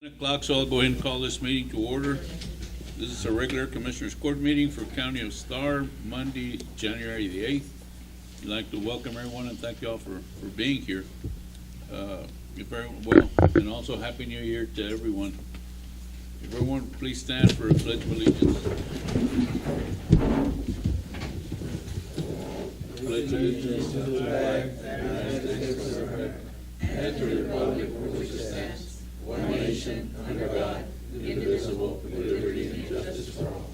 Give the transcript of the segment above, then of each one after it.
O'clock, so I'll go ahead and call this meeting to order. This is a regular Commissioners Court meeting for County of Starr, Monday, January the 8th. I'd like to welcome everyone and thank you all for being here. You're very well, and also Happy New Year to everyone. If everyone please stand for a pledge of allegiance. Pledge allegiance to the flag of the United States of America and to the republic for which it stands, one nation, under God, indivisible, with liberty and justice for all.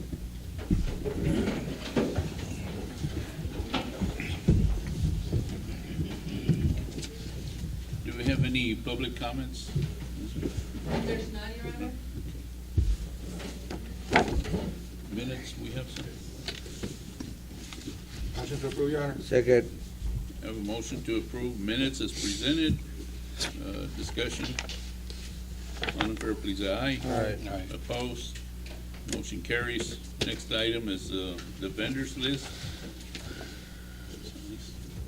Do we have any public comments? There's none, Your Honor. Minutes, we have some. Motion to approve, Your Honor. Second. I have a motion to approve minutes as presented. Discussion. All in favor, please, aye. Aye. Opposed? Motion carries. Next item is the vendors list.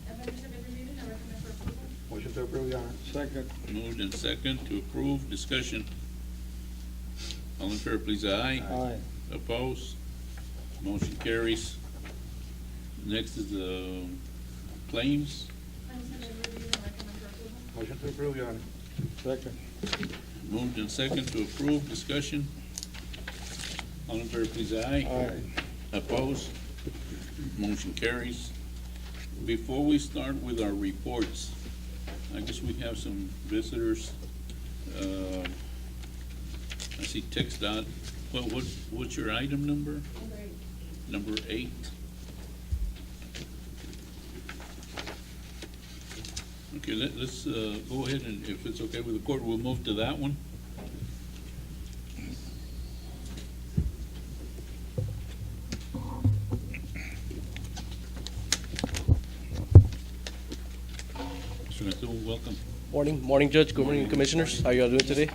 Vendors have been reviewed and I recommend for approval. Motion to approve, Your Honor. Second. Moved and second to approve. Discussion. All in favor, please, aye. Aye. Opposed? Motion carries. Next is the claims. Claims have been reviewed and recommend for approval. Motion to approve, Your Honor. Second. Moved and second to approve. Discussion. All in favor, please, aye. Aye. Opposed? Motion carries. Before we start with our reports, I guess we have some visitors. I see text dot. What's your item number? Number 8. Number 8. Okay, let's go ahead and, if it's okay with the court, we'll move to that one. Mr. Natul, welcome. Morning, Judge. Good morning, Commissioners. How are you all doing today?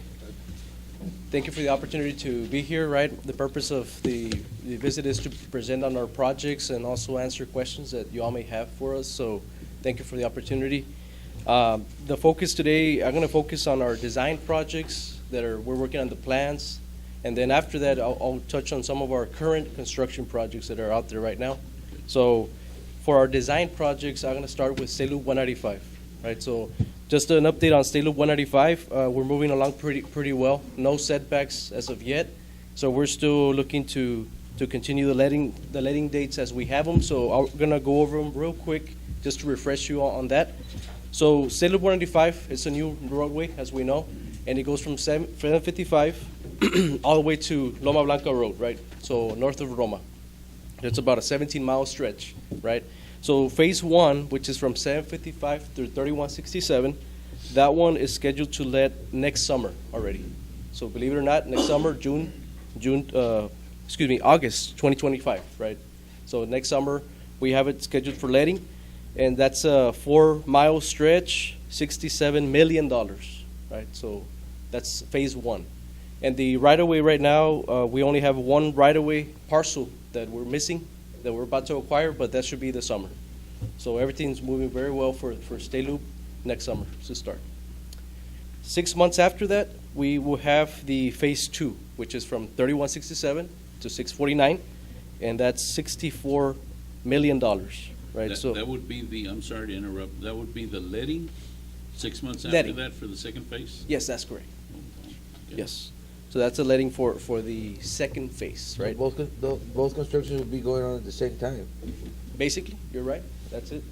Thank you for the opportunity to be here, right? The purpose of the visit is to present on our projects and also answer questions that you all may have for us, so thank you for the opportunity. The focus today, I'm going to focus on our design projects we're working on the plans, and then after that, I'll touch on some of our current construction projects that are out there right now. So for our design projects, I'm going to start with State Loop 195, right? So just an update on State Loop 195. We're moving along pretty well. No setbacks as of yet. So we're still looking to continue the letting dates as we have them. So I'm going to go over them real quick just to refresh you all on that. So State Loop 195 is a new roadway, as we know, and it goes from 755 all the way to Loma Blanca Road, right? So north of Roma. It's about a 17-mile stretch, right? So phase 1, which is from 755 through 3167, that one is scheduled to let next summer already. So believe it or not, next summer, August 2025, right? So next summer, we have it scheduled for letting, and that's a 4-mile stretch, $67 million, right? So that's phase 1. And the right-of-way right now, we only have one right-of-way parcel that we're missing, that we're about to acquire, but that should be this summer. So everything's moving very well for State Loop next summer to start. 6 months after that, we will have the phase 2, which is from 3167 to 649, and that's $64 million, right? That would be the, I'm sorry to interrupt, that would be the letting 6 months after Letting. that for the second phase? Yes, that's correct. Okay. Yes. So that's a letting for the second phase, right? Both constructions will be going on at the same time. Basically, you're right. That's it.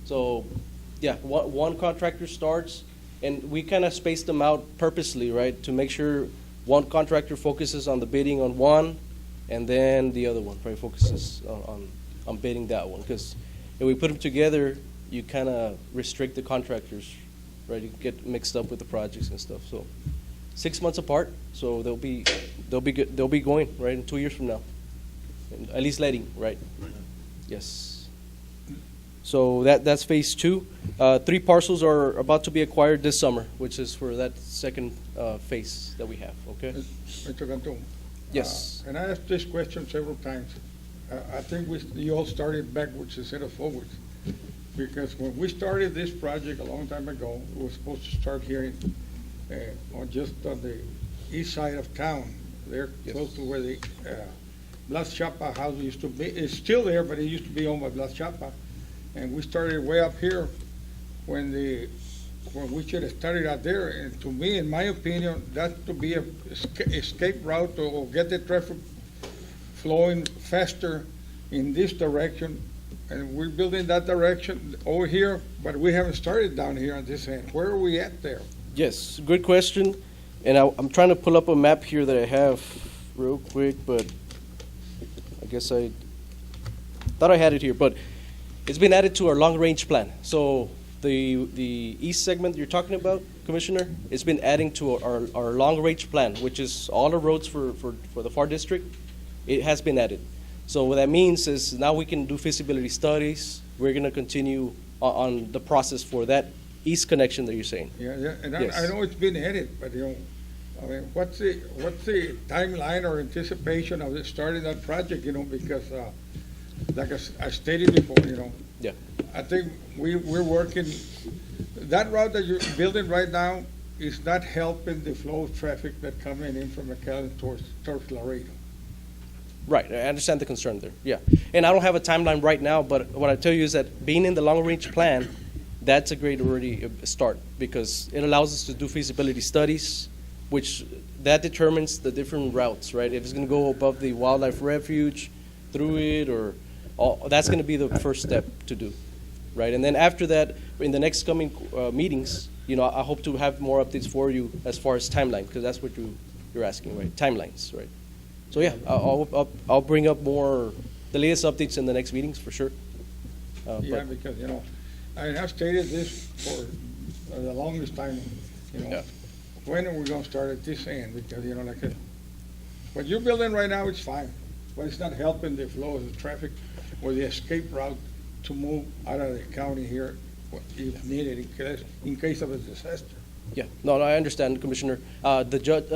So, yeah, one contractor starts, and we kind of space them out purposely, right, to make sure one contractor focuses on the bidding on one, and then the other one probably focuses on bidding that one. Because if we put them together, you kind of restrict the contractors, right? You get mixed up with the projects and stuff. So 6 months apart, so they'll be good. They'll be going right in 2 years from now, at least letting, right? Right. Yes. So that's phase 2. 3 parcels are about to be acquired this summer, which is for that second phase that we have. Okay. Mr. Cantu. Yes. And I asked this question several times. I think you all started backwards instead of forwards. Because when we started this project a long time ago, it was supposed to start here on just on the east side of town. They're Yes. close to where the Blas Chapa house used to be. It's still there, but it used to be owned by Blas Chapa. And we started way up here when we should have started out there. And to me, in my opinion, that to be a escape route or get the traffic flowing faster in this direction. And we're building that direction over here, but we haven't started down here on this end. Where are we at there? Yes, good question. And I'm trying to pull up a map here that I have real quick, but I guess I thought I had it here. But it's been added to our long-range plan. So the east segment you're talking about, Commissioner, it's been adding to our long-range plan, which is all the roads for the FAR district. It has been added. So what that means is now we can do feasibility studies. We're going to continue on the process for that east connection that you're saying. Yeah, yeah, and Yes. I know it's been added, but I mean, what's the timeline or anticipation of it starting that project, because, like I stated before, Yeah. I think we're working, that route that you're building right now is not helping the flow of traffic that coming in from McAllen towards Laredo. Right, I understand the concern there, yeah. And I don't have a timeline right now, but what I tell you is that being in the long-range plan, that's a great already start, because it allows us to do feasibility studies, which that determines the different routes, right? If it's gonna go above the wildlife refuge, through it, or, that's gonna be the first step to do, right? And then after that, in the next coming meetings, I hope to have more updates for you as far as timeline, because that's what you're asking, right? Timelines, right? So yeah, I'll bring up more, the latest updates in the next meetings for sure. Yeah, But because, I have stated this for the longest time, Yeah. when are we gonna start at this end? Because, what you're building right now is fine, but it's not helping the flow of the traffic or the escape route to move out of the county here if needed in case of a disaster. yeah, no, I understand, Commissioner. The judge,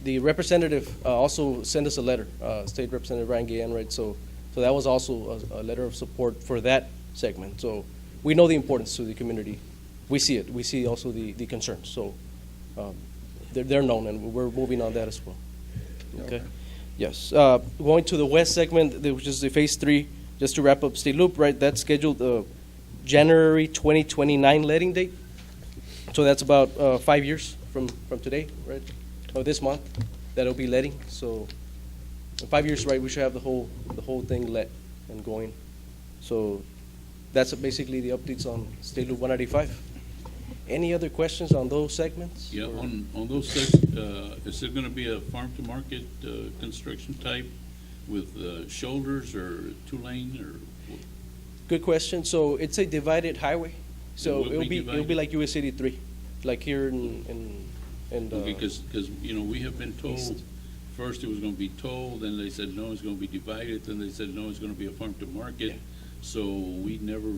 the representative also sent us a letter, State Representative Ryan Guillen, right? So that was also a letter of support for that segment. So we know the importance to the community. We see it. We see also the concerns. So they're known, and we're moving on that as well. Okay. Yes. Going to the west segment, which is the phase 3, just to wrap up State Loop, right? That's scheduled January 2029 letting date. So that's about 5 years from today, right? Or this month, that'll be letting. So in 5 years, right, we should have the whole thing let and going. So that's basically the updates on State Loop 185. Any other questions on those segments? Yeah, Or- on those, is it gonna be a farm-to-market construction type with shoulders or 2-lane or? Good question. So it's a divided highway. So will it'll be be like US 83, like here in Okay, because, we have been told, East. first it was gonna be tolled, then they said, no, it's gonna be divided, then they said, no, it's gonna be a farm-to-market. Yeah. So we never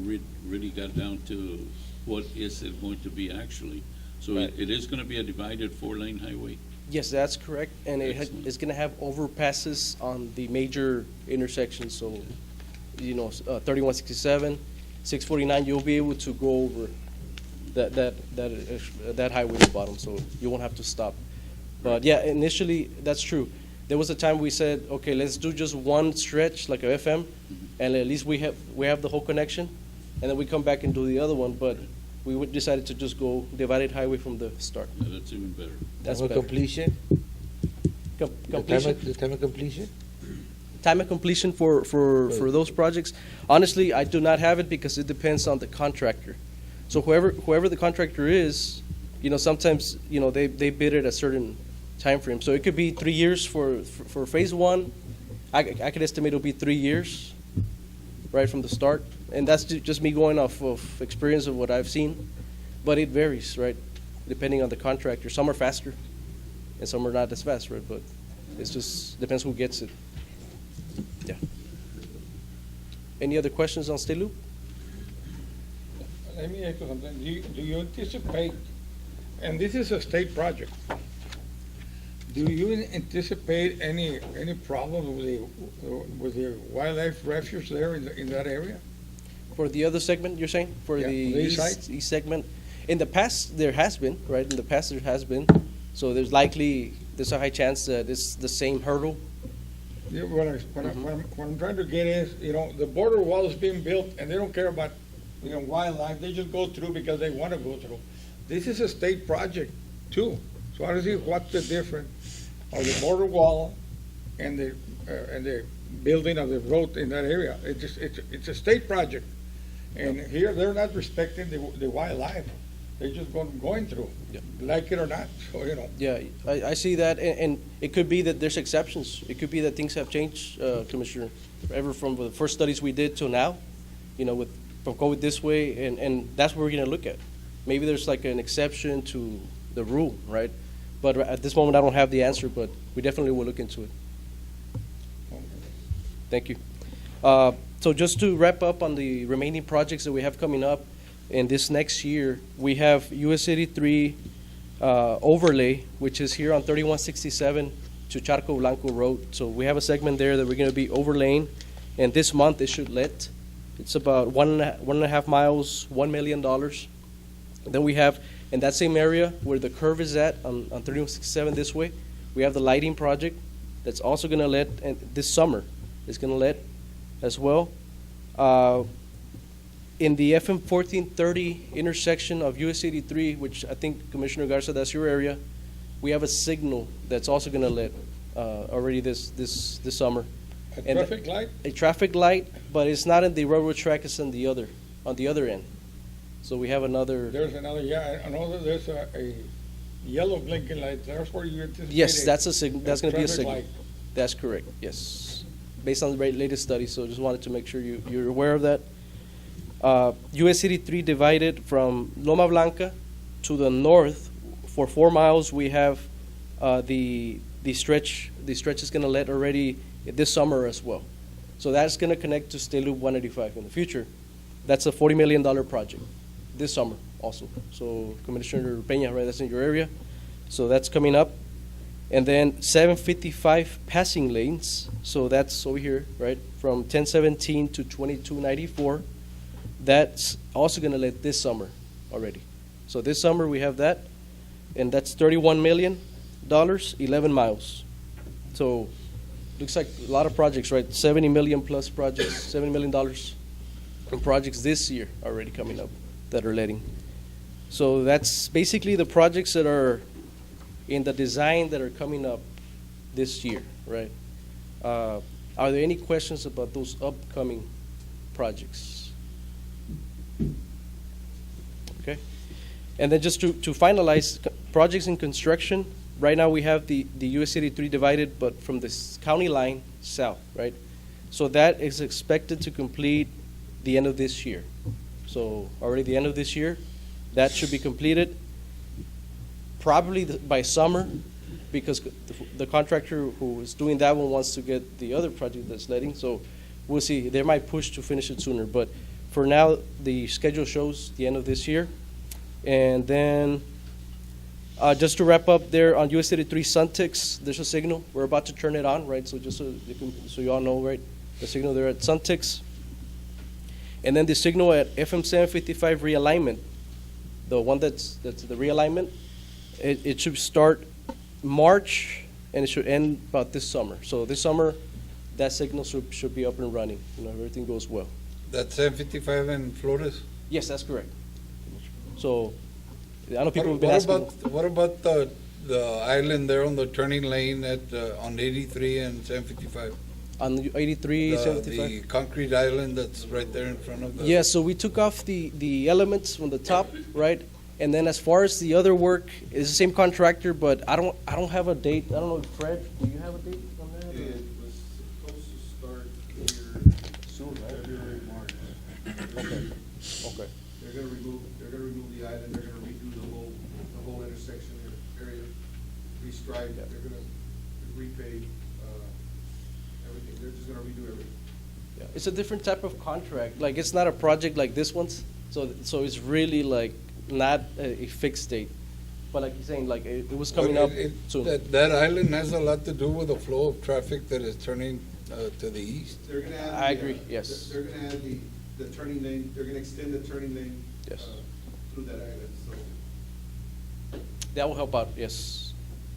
really got down to what is it going to be actually. So Right. it is gonna be a divided 4-lane highway. Yes, that's correct, and Excellent. it's going to have overpasses on the major intersections, so, 3167, 649, you'll be able to go over that highway at the bottom, so you won't have to stop. But yeah, initially, that's true. There was a time we said, okay, let's do just one stretch, like a FM, and at least we have the whole connection, and then we come back and do the other one, but we decided to just go divided highway from the start. Yeah, that's even better. That's Time of better. completion? Completion? The time of completion? Time of completion for those projects, honestly, I do not have it because it depends on the contractor. So whoever the contractor is, sometimes, they bid it a certain time frame. So it could be 3 years for phase 1. I could estimate it'll be 3 years, right from the start. And that's just me going off of experience of what I've seen. But it varies, right, depending on the contractor. Some are faster and some are not as fast, right? But it's just depends who gets it. Yeah. Any other questions on State Loop? Let me ask you something. Do you anticipate, and this is a state project, do you anticipate any problems with the wildlife refuge there in that area? For the other segment, you're saying? For Yeah, the the east side? east segment? In the past, there has been, right? In the past, there has been. So there's likely, there's a high chance that it's the same hurdle. Yeah, what I'm trying to get is, the border wall is being built, and they don't care about, wildlife, they just go through because they want to go through. This is a state project too, so I don't see what's the difference of the border wall and the building of the road in that area. It's a state project, and here they're not respecting the wildlife. They're just going through, Yeah. like it or not, so, Yeah, I see that, and it could be that there's exceptions. It could be that things have changed, Commissioner, ever from the first studies we did till now, from COVID this way, and that's what we're gonna look at. Maybe there's like an exception to the rule, right? But at this moment, I don't have the answer, but we definitely will look into it. Thank you. So just to wrap up on the remaining projects that we have coming up in this next year, we have US 83 overlay, which is here on 3167 to Charco Blanco Road. So we have a segment there that we're going to be overlaying, and this month it should let. It's about 1.5 miles, $1 million. Then we have in that same area where the curve is at on 3167 this way, we have the lighting project that's also going to let, and this summer is going to let as well. In the FM 1430 intersection of US 83, which I think, Commissioner Garza, that's your area, we have a signal that's also going to let already this summer. a And traffic light. A traffic light, but it's not in the railroad track, it's on the other end. So we have another. There's another, I know that there's a yellow blinking light, that's where you anticipate. Yes, that's a signal, that's going to be a traffic signal. light. That's correct, yes. Based on the latest study, so just wanted to make sure you're aware of that. US 83 divided from Loma Blanca to the north for 4 miles. We have the stretch is going to let already this summer as well. So that's going to connect to State Loop 185 in the future. That's a $40 million project this summer also. So Commissioner Peña, right, that's in your area. So that's coming up. And then 755 passing lanes. So that's over here, right, from 1017 to 2294. That's also going to let this summer already. So this summer we have that, and that's $31 million, 11 miles. So looks like a lot of projects, right? 70 million plus projects, $70 million in projects this year already coming up that are letting. So that's basically the projects that are in the design that are coming up this year, right? Are there any questions about those upcoming projects? Okay. And then just to finalize, projects in construction, right now we have the US 83 divided, but from this county line south, right? So that is expected to complete the end of this year. So already the end of this year, that should be completed probably by summer, because the contractor who is doing that one wants to get the other project that's letting. So we'll see. They might push to finish it sooner, but for now, the schedule shows the end of this year. And then just to wrap up there on US 83 Suntix, there's a signal. We're about to turn it on, right? So just so you all know, right? The signal there at Suntix. And then the signal at FM 755 realignment, the one that's the realignment, it should start March and it should end about this summer. So this summer, that signal should be up and running, if everything goes well. That's 755 in Flores? Yes, that's correct. So I know people have been asking. What about the island there on the turning lane on 83 and 755? On 83, 75? The concrete island that's right there in front of the... Yeah, so we took off the elements from the top, right? And then as far as the other work, it's the same contractor, but I don't have a date. I don't know, Fred, do you have a date on that? It was supposed to start here Soon, right? February, March. Okay. They're gonna remove the island, they're gonna redo the whole intersection area, restripe, Yeah. they're gonna repave, everything, they're just gonna redo everything. Yeah. It's a different type of contract. Like, it's not a project like this one's. So it's really like not a fixed date. But like you're saying, like it was coming up soon. That island has a lot to do with the flow of traffic that is turning to the east. They're gonna add. I agree, yes. They're gonna add the turning lane, they're gonna extend the turning lane. Yes. Through that island, so. That will help out, yes.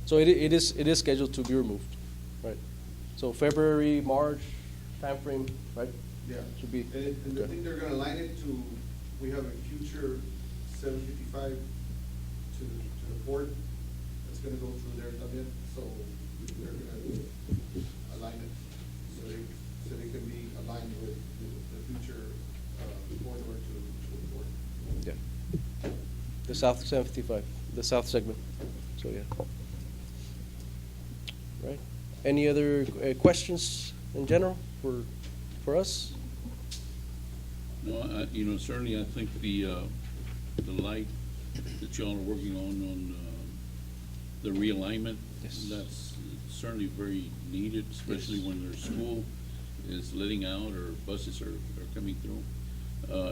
So it is scheduled to be removed, right? So February, March timeframe, right? Yeah. Should be. And I think they're gonna line it to, we have a future 755 to the port, that's gonna go through there también, so they're gonna align it, so they can be aligned with the future corridor to the port. Yeah. The South 755, the south segment, so yeah. Right. Any other questions in general for us? No, certainly I think the light that y'all are working on the realignment, Yes. that's certainly very needed, especially when their school is letting out or buses are coming through.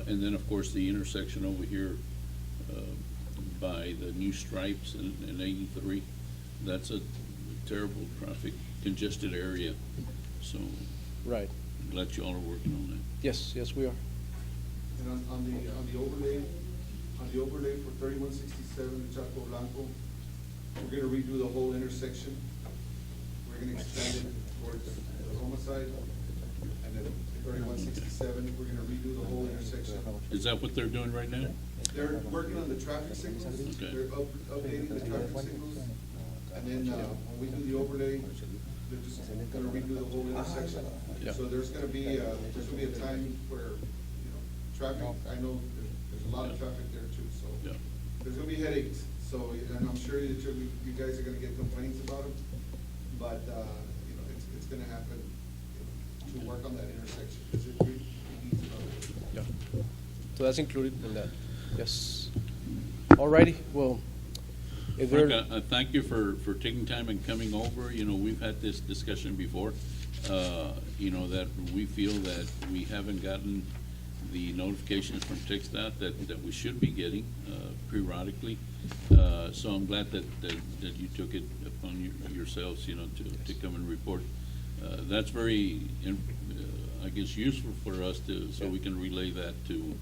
And then, of course, the intersection over here by the new stripes in 83, that's a terrible traffic congested area. So Right. I'm glad y'all are working on that. Yes, we are. And on the overlay for 3167 Chaco Blanco, we're gonna redo the whole intersection. We're gonna extend it towards the homicide, and then 3167, we're gonna redo the whole intersection. Is that what they're doing right now? They're working on the traffic signals, Okay. they're updating the traffic signals, and then, when we do the overlay, they're just gonna redo the whole intersection. Yeah. So there's gonna be a time where, traffic, I know there's a lot of traffic there too, so. Yeah. There's gonna be headaches, so, and I'm sure that you guys are gonna get complaints about them, but, it's gonna happen, to work on that intersection, because it really needs it. Yeah. So that's included in that, yes. Alrighty, well, if there. Frank, I thank you for taking time and coming over. We've had this discussion before, that we feel that we haven't gotten the notifications from TxDOT that we should be getting periodically. So I'm glad that you took it upon yourselves, to come and report. That's very, I guess, useful for us so we can relay that to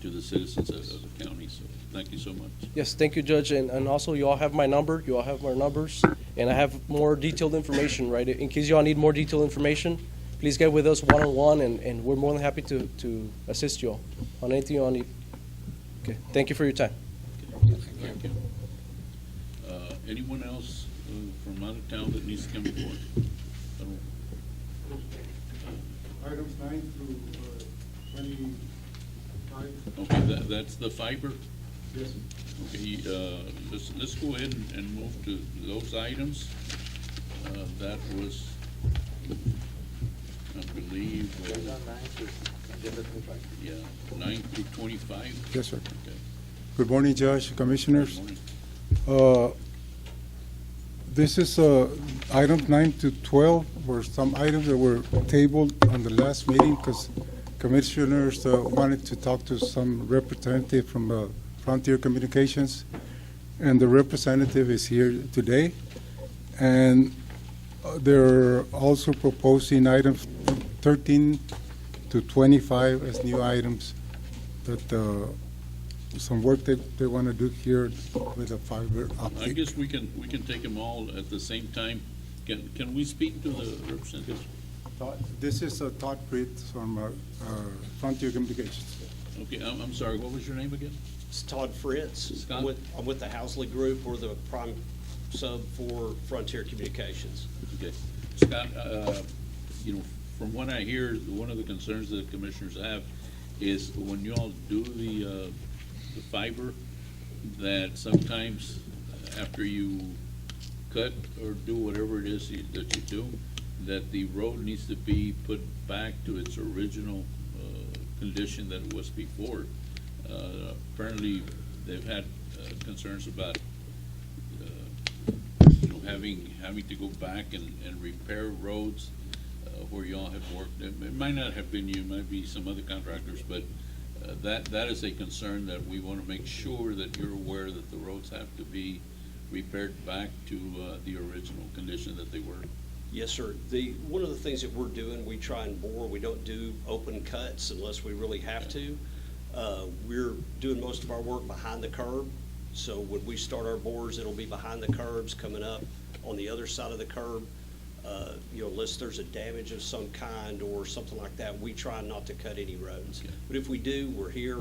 the citizens of the county. So thank you so much. Yes, thank you, Judge, and also you all have my number, you all have my numbers, and I have more detailed information, right? In case you all need more detailed information, please get with us one-on-one, and we're more than happy to assist you all on anything you all need. Okay, thank you for your time. Thank you. Anyone else from out of town that needs to come forward? Items 9 through 25. Okay, that's the fiber? Yes. Okay, let's go ahead and move to those items. That was, I believe, yeah, 9 through 25. Yes, sir. Okay. Good morning, Judge, Commissioners. Good morning. This is items 9 to 12 were some items that were tabled on the last meeting because commissioners wanted to talk to some representative from Frontier Communications, and the representative is here today. And they're also proposing items 13 to 25 as new items that some work they want to do here with the fiber I optic. guess we can take them all at the same time. Can we speak to the representative? This is Todd Fritz from Frontier Communications. Okay, I'm sorry, what was your name again? It's Todd Fritz. Scott? I'm with the Housley Group. We're the prime sub for Frontier Communications. Okay. Scott, from what I hear, one of the concerns that commissioners have is when you all do the fiber, that sometimes after you cut or do whatever it is that you do, that the road needs to be put back to its original condition that it was before. Apparently, they've had concerns about having to go back and repair roads where y'all have worked. It might not have been you, it might be some other contractors, but that is a concern that we want to make sure that you're aware that the roads have to be repaired back to the original condition that they were. Yes, sir. One of the things that we're doing, we try and bore. We don't do open cuts unless we really have to. We're doing most of our work behind the curb, So when we start our bores, it'll be behind the curbs, coming up on the other side of the curb. You know, unless there's a damage of some kind or something like that, we try not to cut any roads. But if we do, we're here.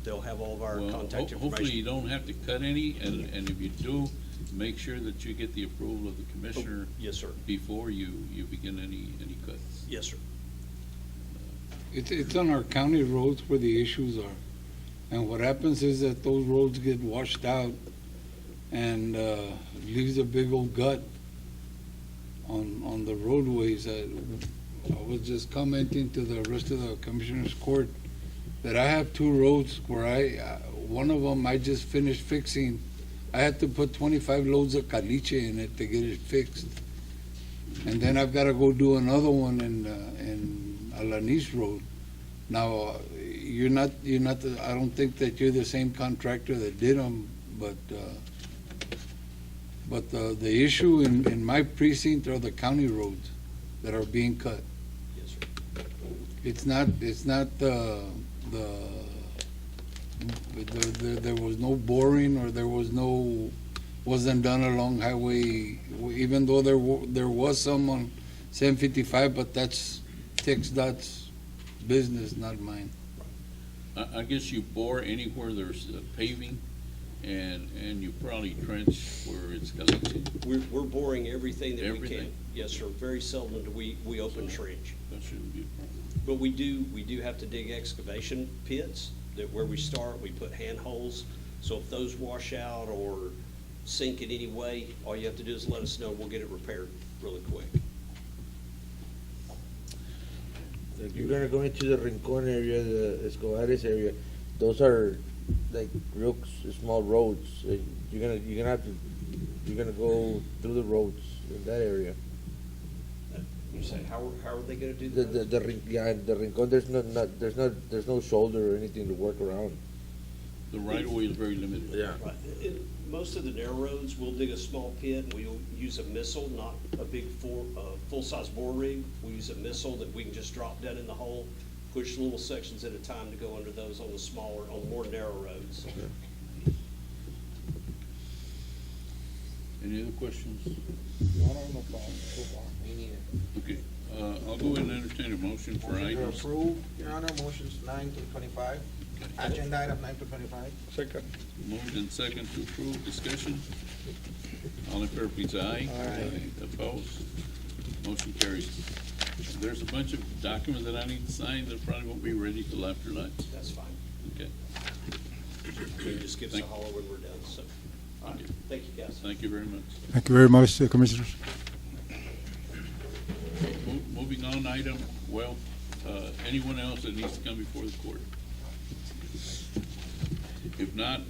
They'll have all of our Well, contact hopefully you information. don't have to cut any, and if you do, make sure that you get the approval of the commissioner Yes, sir. before you begin any cuts. Yes, sir. It's on our county roads where the issues are. And what happens is that those roads get washed out and leaves a big old gut on the roadways. I was just commenting to the rest of the commissioners' court that I have two roads where one of them I just finished fixing. I had to put 25 loads of caliche in it to get it fixed. And then I've got to go do another one in Alanis Road. Now, I don't think that you're the same contractor that did them, but the issue in my precinct are the county roads that are being cut. Yes, sir. It's not there was no boring or wasn't done along highway, even though there was some on 755, but that's TXDOT's business, not mine. I guess you bore anywhere there's paving, and you probably trench where it's collected. We're boring everything that we can. Everything? Yes, sir. Very seldom do we open trench. That shouldn't be a problem. But we do have to dig excavation pits, that where we start, we put handholds. So if those wash out or sink in any way, all you have to do is let us know, we'll get it repaired really quick. Like you're gonna go into the Rincon area, the Escobares area, those are like real small roads. You're gonna go through the roads in that area. You say, how are they gonna do The that? the Rincon, there's no shoulder or anything to work around. The right of way is very limited. Yeah. Right. Most of the narrow roads, we'll dig a small pit, and we'll use a missile, not a big full-size bore rig. We use a missile that we can just drop down in the hole, push little sections at a time to go under those on the more narrow roads. Any other questions? Okay, I'll go ahead and entertain a motion for Motion to items. approve, Your Honor, motions 9 to 25. Agenda item 9 to 25. Second. Moved and second to approve, discussion. All in favor, please, aye. Aye. Opposed? Motion carries. There's a bunch of documents that I need to sign that probably won't be ready till after lunch. That's fine. Okay, You can just give us a Thank- holler when we're done, so. All right, thank you, guys. thank you very much. Thank you very much, Commissioners. Moving on, item, well, anyone else that needs to come before the court? If not,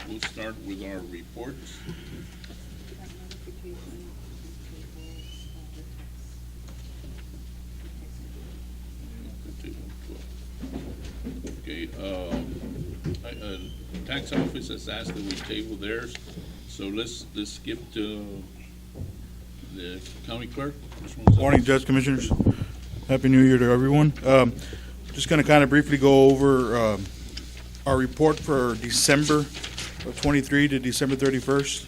we'll start with our reports. Okay, tax office has asked that we table theirs, so let's skip to the county clerk. Which one's up? Morning, Judge, Commissioners. Happy New Year to everyone. Just going to kind of briefly go over our report for December of 23 to December 31st.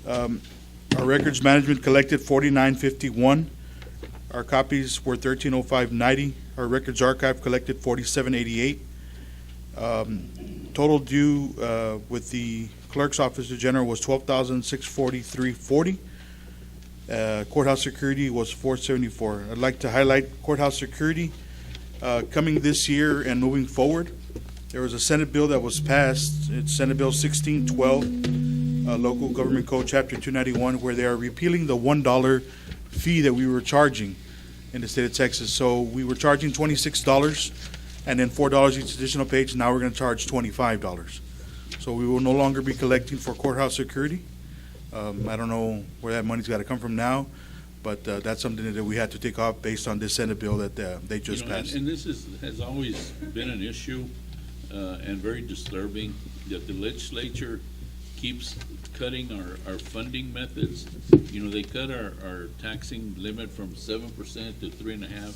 Our records management collected 4951. Our copies were 1305.90. Our records archive collected 4788. Total due with the clerk's office in general was 12,643.40. Courthouse security was 474. I'd like to highlight courthouse security. Coming this year and moving forward, there was a Senate bill that was passed. It's Senate Bill 1612, Local Government Code Chapter 291, where they are repealing the $1 fee that we were charging in the state of Texas. So we were charging $26 and then $4 each additional page. Now we're going to charge $25. So we will no longer be collecting for courthouse security. I don't know where that money's got to come from now, but that's something that we had to take off based on this Senate bill that they just You know, passed. and this has always been an issue, and very disturbing, that the legislature keeps cutting our funding methods. You know, they cut our taxing limit from 7% to 3.5%.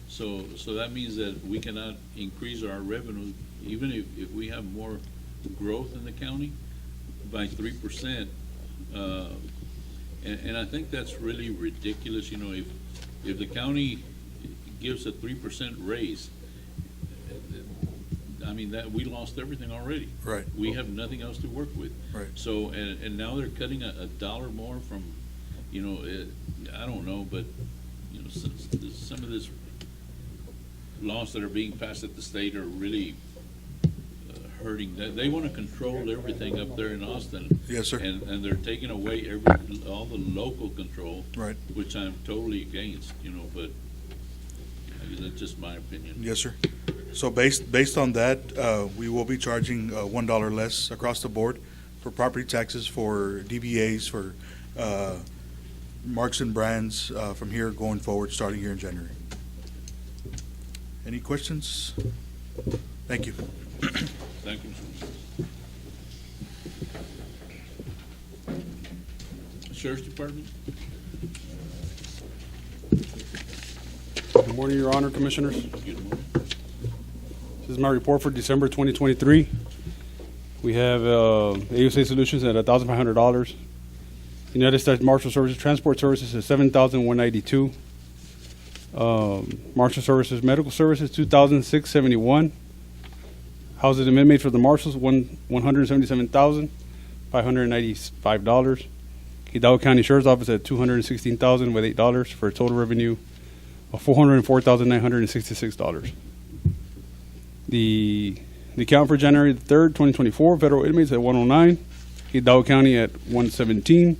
So that means that we cannot increase our revenue even if we have more growth in the county by 3%, and I think that's really ridiculous, you know, if the county gives a 3% raise, I mean, that, we lost everything already. Right. We have nothing else to work with. Right. So, and now they're cutting a dollar more from, you know, I don't know, but, you know, some of this laws that are being passed at the state are really hurting. They want to control everything up there in Austin. Yes, sir. And they're taking away all the local control. Right. Which I'm totally against, you know, but that's just my opinion. Yes, sir. So based on that, we will be charging $1 less across the board for property taxes, for DBAs, for marks and brands from here going forward, starting here in January. Any questions? Thank you. Thank you. Sheriff's Department? Good morning, Your Honor, Commissioners. Good morning. This is my report for December 2023. We have AUSA Solutions at $1,500. United States Marshal Services Transport Services is $7,192. Marshal Services Medical Services $2,671. Houses and inmates for the Marshals $177,595. Hidalgo County Sheriff's Office at $216,000 with $8 for a total revenue of $404,966. The count for January 3rd, 2024, federal inmates at 109, Hidalgo County at 117,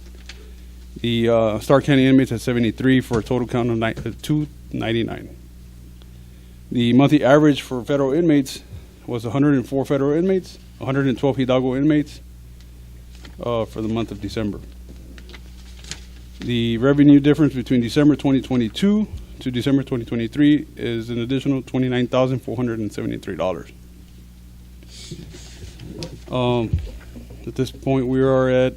the Starr County inmates at 73 for a total count of 299. The monthly average for federal inmates was 104 federal inmates, 112 Hidalgo inmates for the month of December. The revenue difference between December 2022 to December 2023 is an additional $29,473. At this point, we are at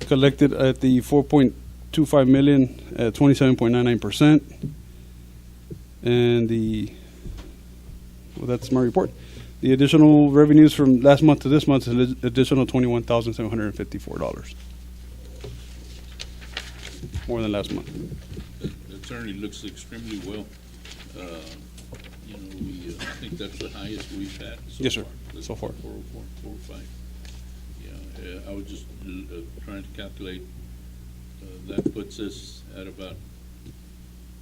collected at the 4.25 million at 27.99%, and that's my report. The additional revenues from last month to this month is an additional $21,754, more than last month. It certainly looks extremely well. You know, I think that's the highest we've had so Yes, sir. far. So far. 404, 405. Yeah, I was just trying to calculate. That puts us at about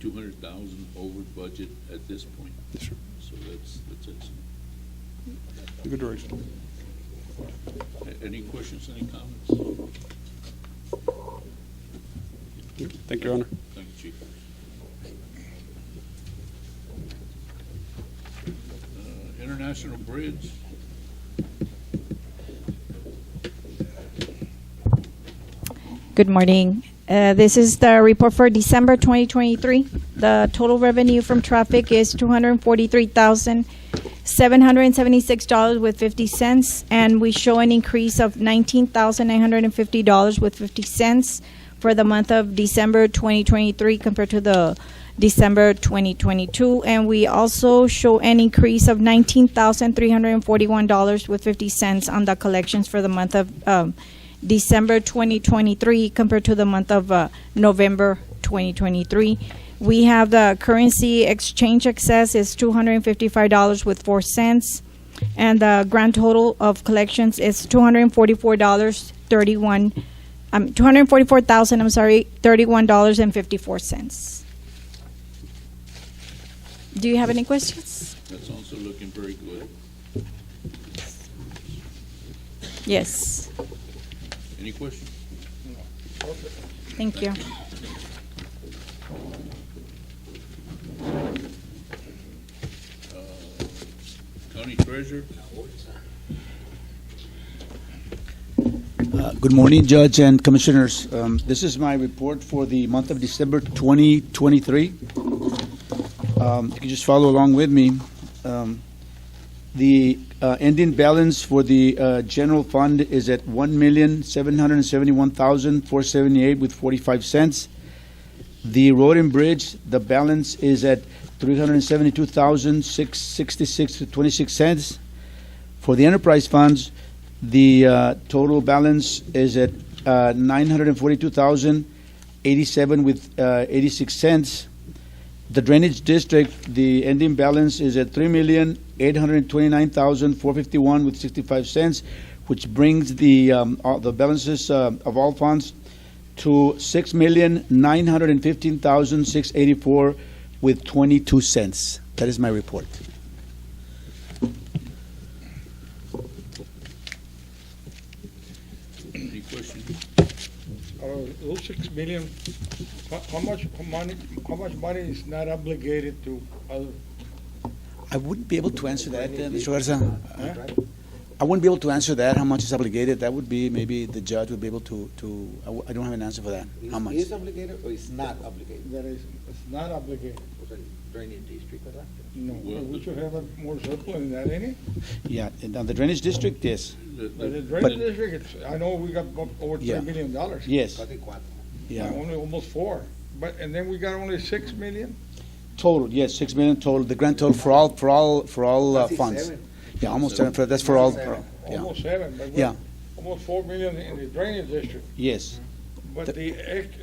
200,000 over budget at this point. Yes, sir. So that's excellent. Good direction. Any questions, any comments? Thank you, Your Honor. Thank you, Chief. International Bridge. Good morning. This is the report for December 2023. The total revenue from traffic is $243,776 with 50 cents, and we show an increase of $19,950 with 50 cents for the month of December 2023 compared to the December 2022, and we also show an increase of $19,341 with 50 cents on the collections for the month of December 2023 compared to the month of November 2023. We have the currency exchange excess is $255 with 4 cents, and the grand total of collections is $244,031.54. Do you have any questions? That's also looking very good. Yes. Any questions? Thank you. County Treasurer? Good morning, Judge and Commissioners. This is my report for the month of December 2023. You can just follow along with me. The ending balance for the general fund is at $1,771,478 with 45 cents. The road and bridge, the balance is at $372,666.26. For the enterprise funds, the total balance is at $942,087 with 86 cents. The drainage district, the ending balance is at $3,829,451 with 65 cents, which brings the balances of all funds to $6,915,684 with 22 cents. That is my report. Any questions? Those 6 million, how much money is not obligated to other? I wouldn't be able to answer that, Mr. Garza. Huh? I wouldn't be able to answer that, how much is obligated. That would be, maybe the judge would be able to, I don't have an answer for that. How much? Is obligated or is not obligated? That is, it's not obligated. For the drainage district, ¿verdad? No, we should have more surplus than that, ain't it? Yeah, and on the drainage district, yes. But the drainage district, I know we got over Yeah. $3 million. Yes, Casi cuatro. yeah. Only almost 4. And then we got only 6 million? Total, yes, 6 million total, the grand total for all Casi funds. seven. Yeah, almost 7, that's for all, Seven. yeah, Almost 7, but Yeah. almost 4 million in the drainage district. yes. But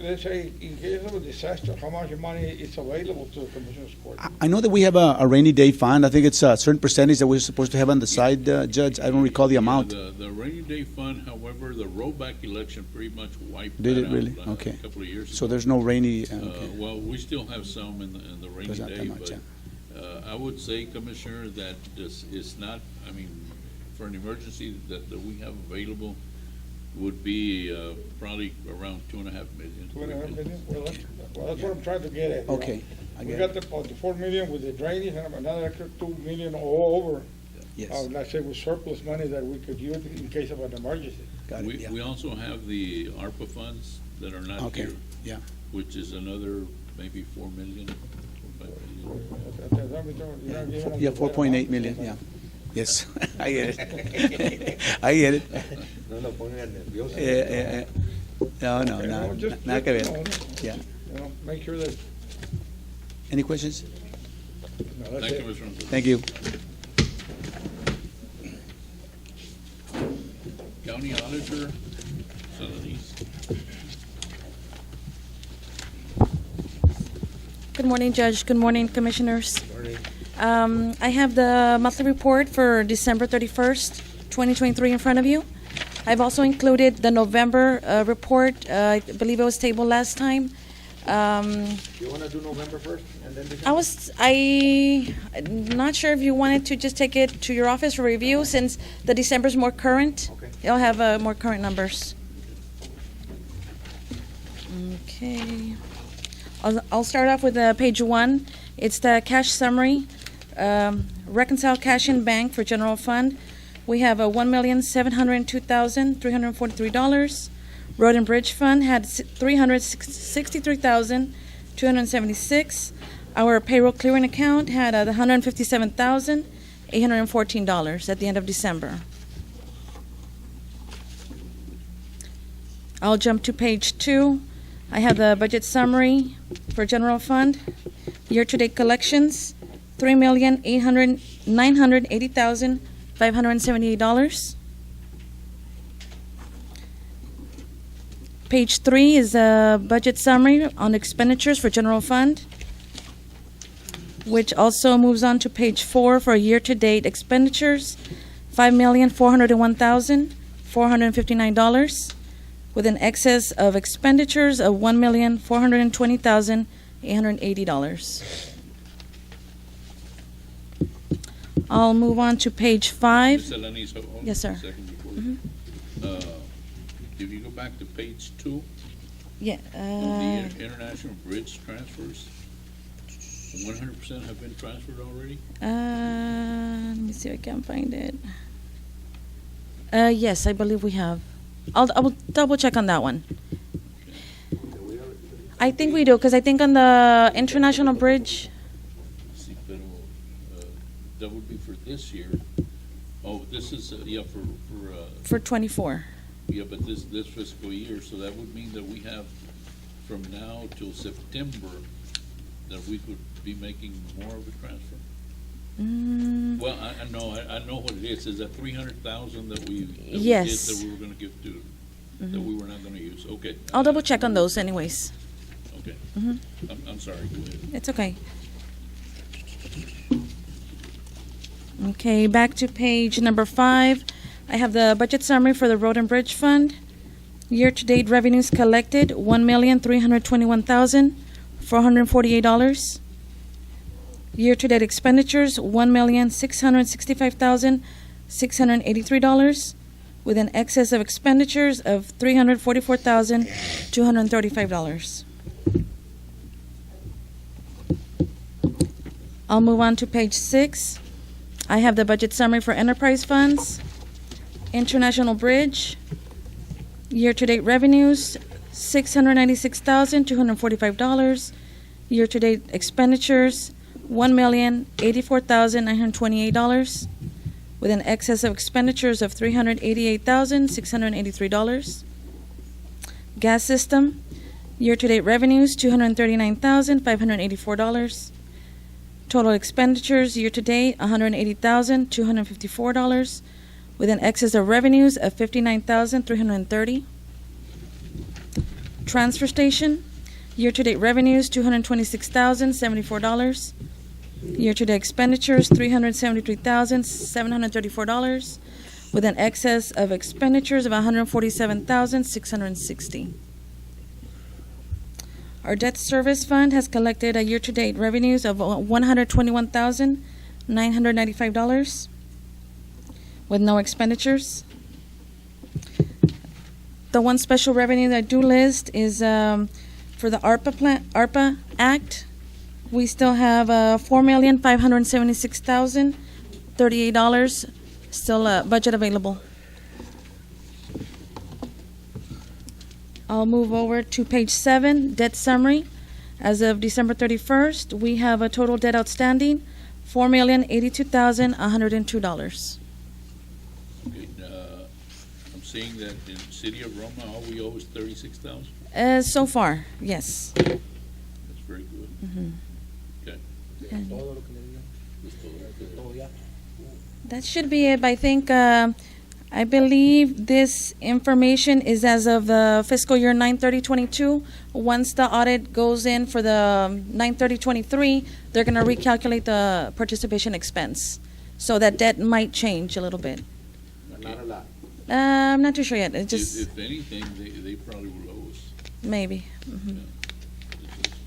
let's say, in case of a disaster, how much money is available to the Commissioner's Court? I know that we have a rainy day fund. I think it's a certain percentage that we're supposed to have on the side, Judge. I don't recall the amount. The rainy day fund, however, the rollback election pretty much wiped Did that it really? out Okay. a couple of years ago. So there's no rainy, okay. Well, we still have some in the rainy There's not that day, much, but I would say, Commissioner, that this is not, I mean, for an emergency that we have available would be probably around 2.5 million. 2.5 million? Well, that's what I'm trying to get at. you know. Okay, I We get got it. the 4 million with the drainage and another extra 2 million all over. Yes, Let's say with surplus money that we could use in case of an emergency. got it, yeah. We also have the ARPA funds that are not Okay, here. yeah. Which is another maybe 4 million, 4 5 million. Yeah, 4.8 million, yeah. Yes, I get it. I get it. No lo pongan nervioso. No, Just, nada que you ver. know, Yeah. make sure that, Any questions? no, that's Thank you, it. Mr. Gonzalez. Thank you. County Auditor, Solanese. Good morning, Judge. Good morning, Commissioners. I have the monthly report for December 31st, 2023 in front of you. I've also included the November report. I believe it was tabled last time. You want to do November 1st and then December? I'm not sure if you wanted to just take it to your office for review, since the December's more current. Okay. It'll have more current numbers. Okay. I'll start off with page 1. It's the cash summary. Reconcile cash in bank for general fund. We have $1,702,343. Road and Bridge Fund had $363,276. Our payroll clearing account had $157,814 at the end of December. I'll jump to page 2. I have the budget summary for general fund. Year-to-date collections, $3,980,578. Page 3 is a budget summary on expenditures for general fund, which also moves on to page 4 for year-to-date expenditures, $5,401,459, with an excess of expenditures of $1,420,880. I'll move on to page 5. Ms. Solanese, hold on Yes, a sir. second before Mhm. if you go back to page 2, Yeah. the international bridge transfers, 100% have been transferred already? Let me see if I can find it. Yes, I believe we have. I will double check on that one. I think we do, because I think on the international bridge, Sí, pero that would be for this year. Oh, this is, yeah, for 24. yeah, but this fiscal year, so that would mean that we have from now till September that we could be making more of a transfer? Mm, Well, I know what it is. Is that 300,000 that we Yes. did that we were gonna give to, that we were not gonna use? Okay. I'll double check on those anyways. Okay. Mhm. I'm sorry, go ahead. It's okay. Okay, back to page number 5. I have the budget summary for the Road and Bridge Fund. Year-to-date revenues collected, $1,321,448. Year-to-date expenditures, $1,665,683, with an excess of expenditures of $344,235. I'll move on to page 6. I have the budget summary for enterprise funds. International Bridge, year-to-date revenues, $696,245. Year-to-date expenditures, $1,084,928, with an excess of expenditures of $388,683. Gas system, year-to-date revenues, $239,584. Total expenditures year-to-date, $180,254, with an excess of revenues of $59,330. Transfer station, year-to-date revenues, $226,074. Year-to-date expenditures, $373,734, with an excess of expenditures of $147,660. Our debt service fund has collected a year-to-date revenues of $121,995 with no expenditures. The one special revenue that I do list is for the ARPA Act. We still have $4,576,038 still budget available. I'll move over to page 7, debt summary. As of December 31st, we have a total debt outstanding, $4,082,102. Okay, I'm seeing that in the city of Roma, all we owe is 36,000. So far, yes. That's very good. Mhm. Okay. And that should be it. I think, I believe this information is as of the fiscal year 9/30/22. Once the audit goes in for the 9/30/23, they're going to recalculate the participation expense. So that debt might change a little bit. Not a lot. I'm not too sure yet. It just, If anything, they probably will owe us. maybe. Mhm.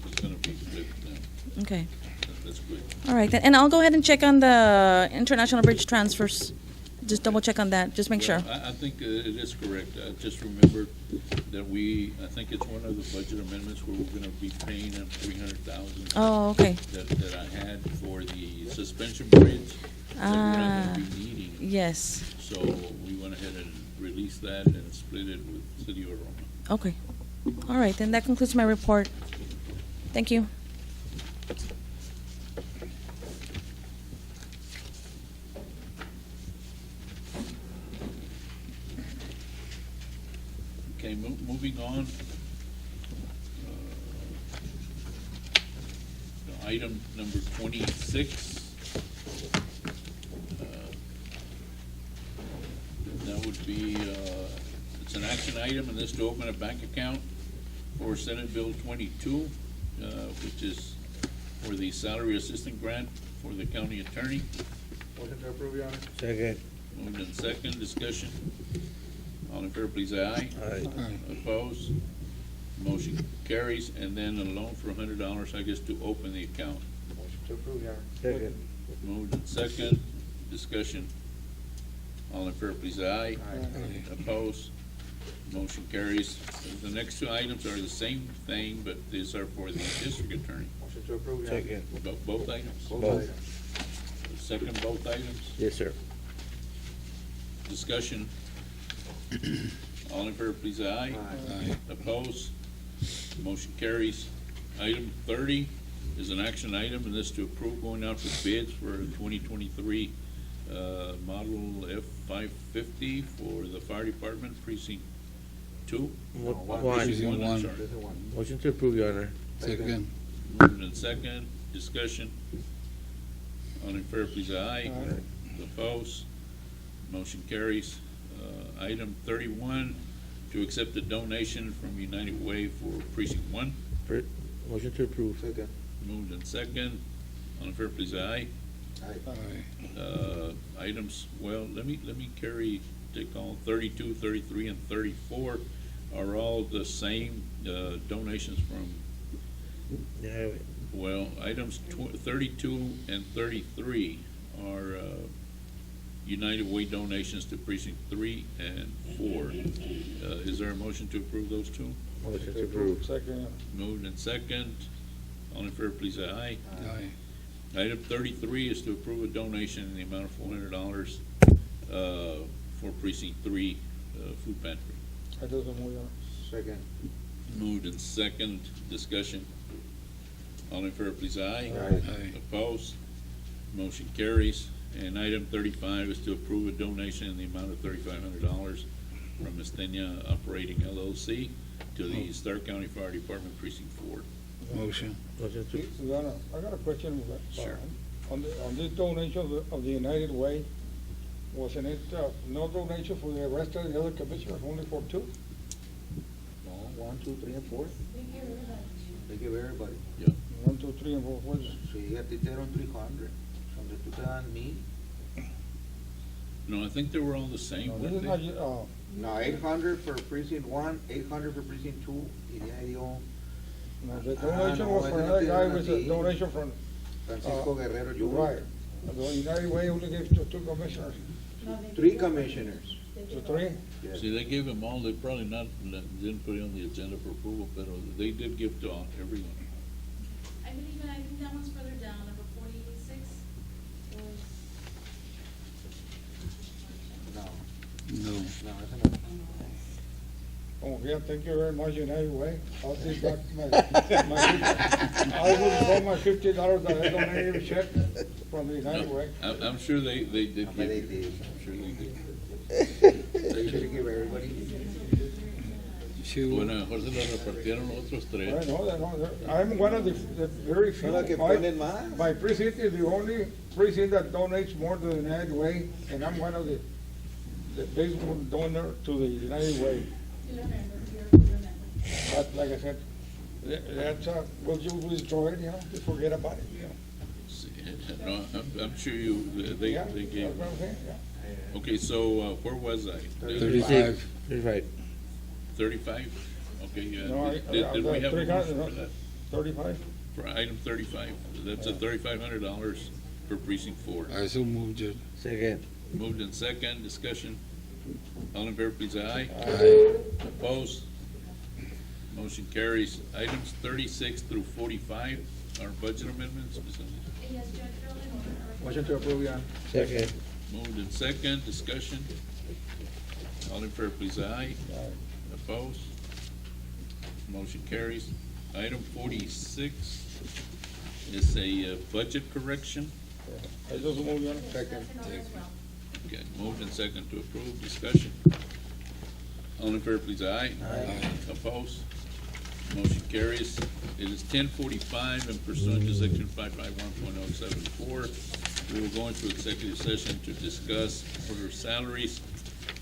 It's gonna be split now. Okay. That's good. All right, then. And I'll go ahead and check on the international bridge transfers. Just double check on that, just make sure. Well, I think it is correct. I just remembered that I think it's one of the budget amendments where we're gonna be paying them 300,000. Oh, okay. That I had for the suspension bridge that we're not Ah, gonna be needing. yes. So we went ahead and released that and split it with City of Roma. Okay. All right, then that concludes my report. Thank you. Okay, moving on. Item number 26. That would be, it's an action item, and this to open a bank account for Senate Bill 22, which is for the salary assistant grant for the county attorney. Motion to approve, Your Honor. Second. Moved in second, discussion. All in favor, please, aye. Aye. Opposed? Motion carries, and then a loan for $100, I guess, to open the account. Motion to approve, Your Honor. Second. Moved in second, discussion. All in favor, please, aye. Opposed? Motion carries. The next two items are the same thing, but these are for the district attorney. Motion to approve, Your Honor. Second. Both items? Both Both. items. Second, both items? Yes, sir. Discussion. All in favor, please, aye. Aye. Opposed? Motion carries. Item 30 is an action item, and this to approve going out for bids for 2023 Model F-550 for the fire department precinct 2. One. Precinct Precinct I'm one. sorry. This is one. Motion to approve, Your Honor. Second. Moved and second, discussion. All in favor, please, aye. Opposed? Motion carries. Item 31, to accept a donation from United Way for precinct 1. Motion to approve. Second. Moved and second. All in favor, please, aye. Items, well, let me take all 32, 33, and 34 are all the same donations from, Yeah, well, items 32 and 33 are United Way donations to precinct 3 and 4. Is there a motion to approve those two? motion to approve. Second, Moved and second. All in favor, please, aye. Aye. Item 33 is to approve a donation in the amount of $400 for precinct 3 food pantry. I do so move, Your Honor. Second. Moved and second, discussion. All in favor, please, aye. Aye. Opposed? Motion carries. And item 35 is to approve a donation in the amount of $3,500 from Estenia Operating LLC to the Starr County Fire Department Precinct 4. Motion. Motion to, Your Honor, I got a question. Sure. On this donation of the United Way, wasn't it, no donation for the rest of the other commissioners, only for 2? No, 1, 2, 3, and 4. They give everybody. 1, 2, 3, and 4, Sí, a ti te dieron 300. Donde tú te dan 1,000. No, I think they were all the same, No, this weren't is they? not, No, 800 for precinct 1, 800 for precinct 2, y de ahí dio no, the donation no, was I for didn't another get guy it with a así. donation from, Francisco Guerrero you're Jr. right. The United Way only gave to 2 commissioners, 3 commissioners. to 3. Yes. See, they gave them all, they probably didn't put it on the agenda for approval, but they did give to everyone. I think that one's further down, number 46 No, No. no, ese no. Oh, yeah, thank you very much, United Way. I'll take back I will throw my $50 that I donated check from the United No, Way. I'm sure they did give They you. did. I'm sure they did. They should give everybody. Bueno, mejor se lo repartieron otros I 3. know, I'm one of the very few. Son los que My- ponen más. My precinct is the only precinct that donates more to the United Way, and I'm one of the big donor to the United Way. But like I said, that's, we'll just withdraw it, just forget about it, No, I'm sure they Yeah, gave. that's what I'm saying, yeah. Okay, so where was I? 35. 35. 35? Okay, yeah. No, Did we have a 300, motion no. for that? 35? For item 35, that's a $3,500 for precinct 4. I so moved, Judge. Second. Moved in second, discussion. All in favor, please, aye. Aye. Opposed? Motion carries. Items 36 through 45 are budget amendments. Ms. Sonia. Motion to approve, Your Honor. Second. Moved in second, discussion. All in favor, please, aye. Opposed? Motion carries. Item 46 is a budget correction. I just move, Your Honor. Second. Okay, moved in second to approve, discussion. All in favor, please, aye. Aye. Opposed? Motion carries. It is 10:45 and pursuant to section 551.074, we will go into executive session to discuss further salaries,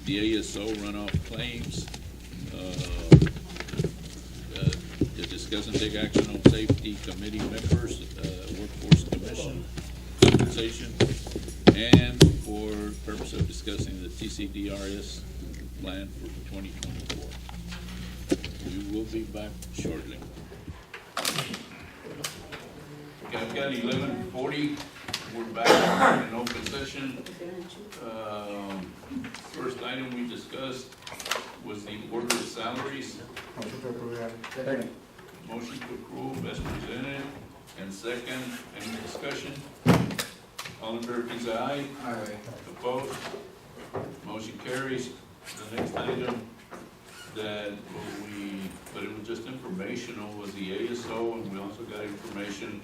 the ASO runoff claims, to discuss and take action on safety committee members, workforce commission, compensation, and for purpose of discussing the TCDRS plan for 2024. We will be back shortly. Okay, I've got 11:40. We're back in open session. First item we discussed was the order of salaries. Motion to approve, Your Honor. Motion to approve as presented. And second, any discussion? All in favor, please, aye. Aye. Opposed? Motion carries. The next item that but it was just informational, was the ASO, and we also got information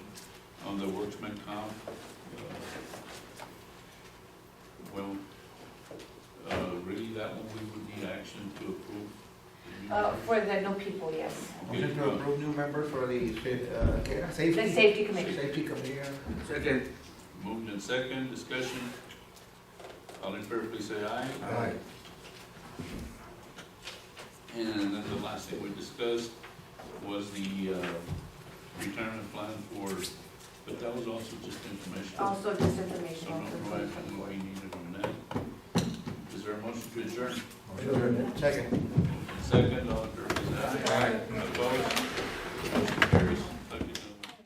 on the workman comp. Really, that one we would need action to approve. For the new people, yes. Motion to approve new members for the safety. The safety committee. Safety committee. Second. Moved in second, discussion. All in favor, please say aye. Aye. And then the last thing we discussed was the retirement plan for, but that was also just information. Also, just So information. no also. action will be needed on that. Is there a motion to adjourn? Second. Second, all